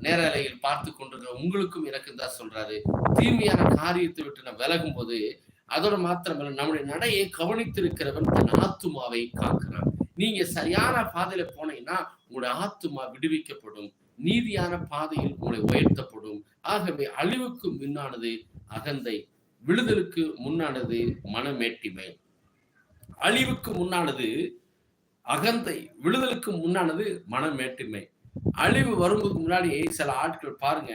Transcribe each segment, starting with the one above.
நேரலையில் பார்த்து கொண்டிருக்கிற உங்களுக்கும் எனக்கும் தான் சொல்றாரு. தீமையான காரியத்தை விட்டு நான் விலகும் போது அதோட மாத்திரமல்ல, நம்முடைய நடையை கவனித்திருக்கிறவன் தன் ஆத்துமாவை காக்கிறான். நீங்க சரியான பாதையில போனீங்கன்னா உங்களுடைய ஆத்துமா விடுவிக்கப்படும். நீதியான பாதையில் உங்களை உயர்த்தப்படும். ஆகவே அழிவுக்கு முன்னானது அகந்தை, விடுதலுக்கு முன்னானது மனமேட்டிமை. அழிவுக்கு முன்னானது அகந்தை, விடுதலுக்கு முன்னானது மனமேட்டிமை. அழிவு வருவதற்கு முன்னாடி சில ஆட்கள் பாருங்க,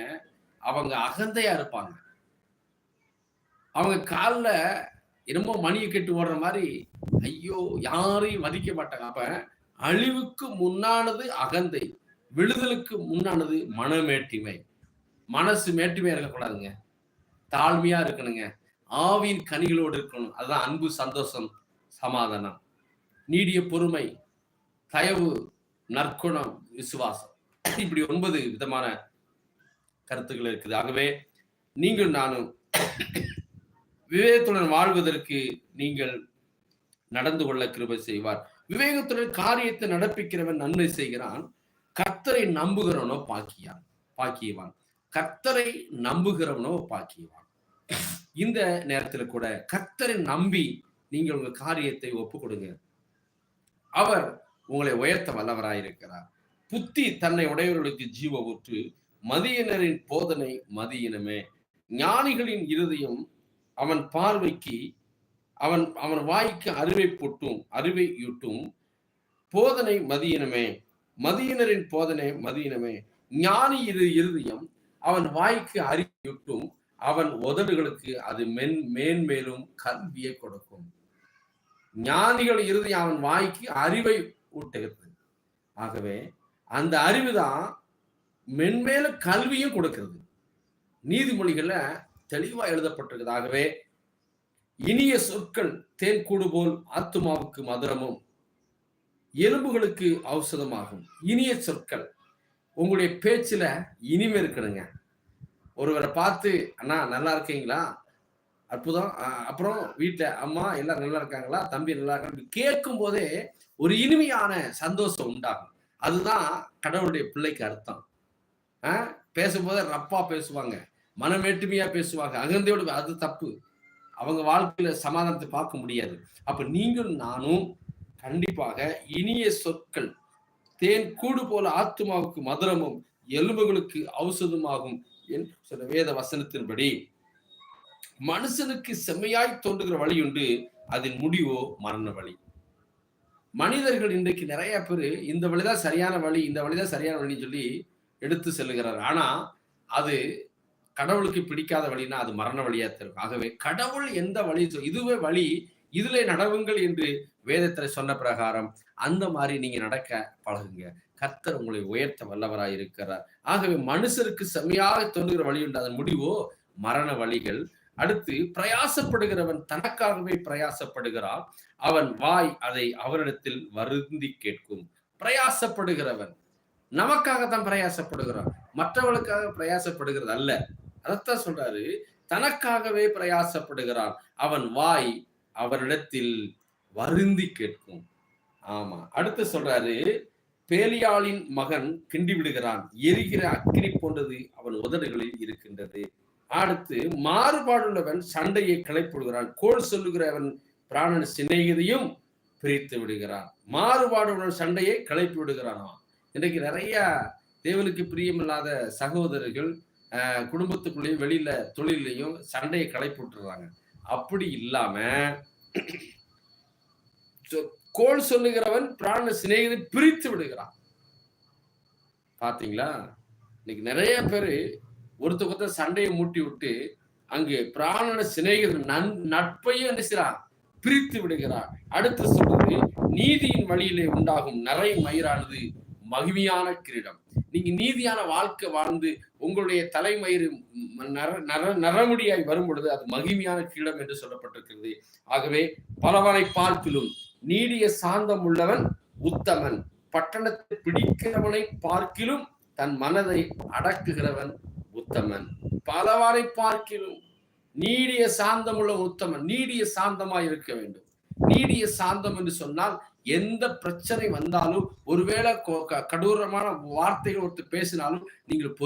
அவங்க அகந்தையா இருப்பாங்க. அவங்க காலில் என்னமோ மணியை கெட்டு ஓடுற மாதிரி, ஐயோ யாரையும் மதிக்க மாட்டாங்க. அப்ப அழிவுக்கு முன்னானது அகந்தை, விடுதலுக்கு முன்னானது மனமேட்டிமை. மனசு மேட்டிமையா இருக்கக்கூடாதுங்க, தாழ்மையா இருக்கணுங்க, ஆவியின் கனிகளோடு இருக்கணும். அதுதான் அன்பு, சந்தோஷம், சமாதானம், நீடிய பொறுமை, தயவு, நற்குணம், விசுவாசம். இப்படி 9 விதமான கருத்துக்கள் இருக்குது. ஆகவே நீங்கள் நானும் விவேகத்துடன் வாழ்வதற்கு நீங்கள் நடந்து கொள்ள கிருபை செய்வார். விவேகத்துடன் காரியத்தை நடப்பிக்கிறவன் நன்மை செய்கிறான், கர்த்தரை நம்புகிறவனோ பாக்கியவான். கர்த்தரை நம்புகிறவனோ பாக்கியவான். இந்த நேரத்தில் கூட கர்த்தரை நம்பி நீங்கள் உங்க காரியத்தை ஒப்புக் கொடுங்க. அவர் உங்களை உயர்த்த வல்லவராயிருக்கிறார். புத்தி தன்னை உடையவர்களுக்கு ஜீவ ஊற்று, மதியினரின் போதனை மதியினமே. ஞானிகளின் இருதயம் அவன் பார்வைக்கு அவன் வாய்க்கு அறிவை யூட்டும் போதனை மதியினமே. மதியினரின் போதனை மதியினமே. ஞானி இருதயம் அவன் வாய்க்கு அறிவியூட்டும், அவன் உதடுகளுக்கு அது மேன்மேலும் கல்வியை கொடுக்கும். ஞானிகள் இருதயம் அவன் வாய்க்கு அறிவை ஊட்டுகிறது. ஆகவே அந்த அறிவுதான் மென்மேல கல்வியும் கொடுக்கிறது. நீதிமொழிகள்ல தெளிவா எழுதப்பட்டிருக்கிறது. ஆகவே இனிய சொற்கள் தேன் கூடு போல் ஆத்துமாவுக்கு மதுரமும் எலும்புகளுக்கு ஔஷதமாகும். இனிய சொற்கள், உங்களுடைய பேச்சுல இனிமை இருக்கணுங்க. ஒருவரை பார்த்து அண்ணா நல்லா இருக்கீங்களா, அற்புதம், அப்புறம் வீட்டுல அம்மா எல்லாம் நல்லா இருக்காங்களா, தம்பி நல்லா இருக்காங்க கேட்கும் போதே ஒரு இனிமையான சந்தோஷம் உண்டாகும். அதுதான் கடவுளுடைய பிள்ளைக்கு அர்த்தம். பேசும்போது ரப்பா பேசுவாங்க, மனமேட்டுமையா பேசுவாங்க, அகந்தையோடு. அது தப்பு. அவங்க வாழ்க்கையில சமாதானத்தை பார்க்க முடியாது. அப்ப நீங்கள் நானும் கண்டிப்பாக இனிய சொற்கள் தேன் கூடு போல ஆத்துமாவுக்கு மதுரமும் எலும்புகளுக்கு ஔஷதமாகும் என்று சொன்ன வேத வசனத்தின்படி மனுஷனுக்கு செம்மையாய் தோன்றுகிற வழி உண்டு, அதன் முடிவோ மரண வழி. மனிதர்கள் இன்றைக்கு நிறைய பேர் இந்த வழிதான் சரியான வழி, இந்த வழிதான் சரியான வழின்னு சொல்லி எடுத்து செல்லுகிறார். ஆனா அது கடவுளுக்கு பிடிக்காத வழினா அது மரண வழியா இருக்கும். ஆகவே கடவுள் எந்த வழி இதுவே வழி, இதிலே நடவுங்கள் என்று வேதத்தில் சொன்ன பிரகாரம் அந்த மாதிரி நீங்க நடக்க பழகுங்க. கர்த்தர் உங்களை உயர்த்த வல்லவராய் இருக்கிறார். ஆகவே மனுஷருக்கு செம்மையாக தோன்றுகிற வழி உண்டு, அதன் முடிவோ மரண வழிகள். அடுத்து, பிரயாசப்படுகிறவன் தனக்காகவே பிரயாசப்படுகிறான், அவன் வாய் அதை அவரிடத்தில் வருந்தி கேட்கும். பிரயாசப்படுகிறவன் நமக்காகத்தான் பிரயாசப்படுகிறான், மற்றவர்களுக்காக பிரயாசப்படுகிறது அல்ல. அதத்தான் சொல்றாரு, தனக்காகவே பிரயாசப்படுகிறான், அவன் வாய் அவரிடத்தில் வருந்தி கேட்கும். ஆமா, அடுத்து சொல்றாரு, பேலியாளின் மகன் கிண்டி விடுகிறான், எரிகிற அக்கினி போன்றது அவன் உதடுகளில் இருக்கின்றது. அடுத்து, மாறுபாடுள்ளவன் சண்டையை கிளைப்படுகிறான், கோள் சொல்லுகிறவன் பிராணன் சிநேகிதையும் பிரித்து விடுகிறான். மாறுபாடுள்ளவன் சண்டையை கிளைப்பு விடுகிறானா. இன்றைக்கு நிறைய தேவனுக்கு பிரியமில்லாத சகோதரர்கள் குடும்பத்துக்குள்ளேயும் வெளியில தொழிலையும் சண்டையை கிளைப்பு விட்டுறாங்க. அப்படி இல்லாம கோள் சொல்லுகிறவன் பிராண சிநேகிதை பிரித்து விடுகிறான். பாத்தீங்களா, இன்னைக்கு நிறைய பேரு ஒருத்தர் சண்டையை மூட்டி விட்டு அங்கு பிராண சிநேகிதன் நட்பையும் என்ன செய்றான், பிரித்து விடுகிறான். அடுத்து சொல்றது, நீதியின் வழியிலே உண்டாகும் நிறை மயிரானது மகிமையான கிரீடம். நீங்க நீதியான வாழ்க்கை வாழ்ந்து உங்களுடைய தலைமயிறு நரமுடியாய் வரும் பொழுது அது மகிமையான கிரீடம் என்று சொல்லப்பட்டிருக்கிறது. ஆகவே பலவரை பார்க்கிலும் நீடிய சாந்தம் உள்ளவன் உத்தமன், பட்டணத்தை பிடிக்கிறவனை பார்க்கிலும் தன் மனதை அடக்குகிறவன் உத்தமன். பலவரை பார்க்கிலும் நீடிய சாந்தம் உள்ள உத்தமன். நீடிய சாந்தமாய் இருக்க வேண்டும். நீடிய சாந்தம் என்று சொன்னால் எந்த பிரச்சனை வந்தாலும், ஒருவேளை கடூரமான வார்த்தைகள் ஒருத்தர் பேசினாலும் நீங்கள்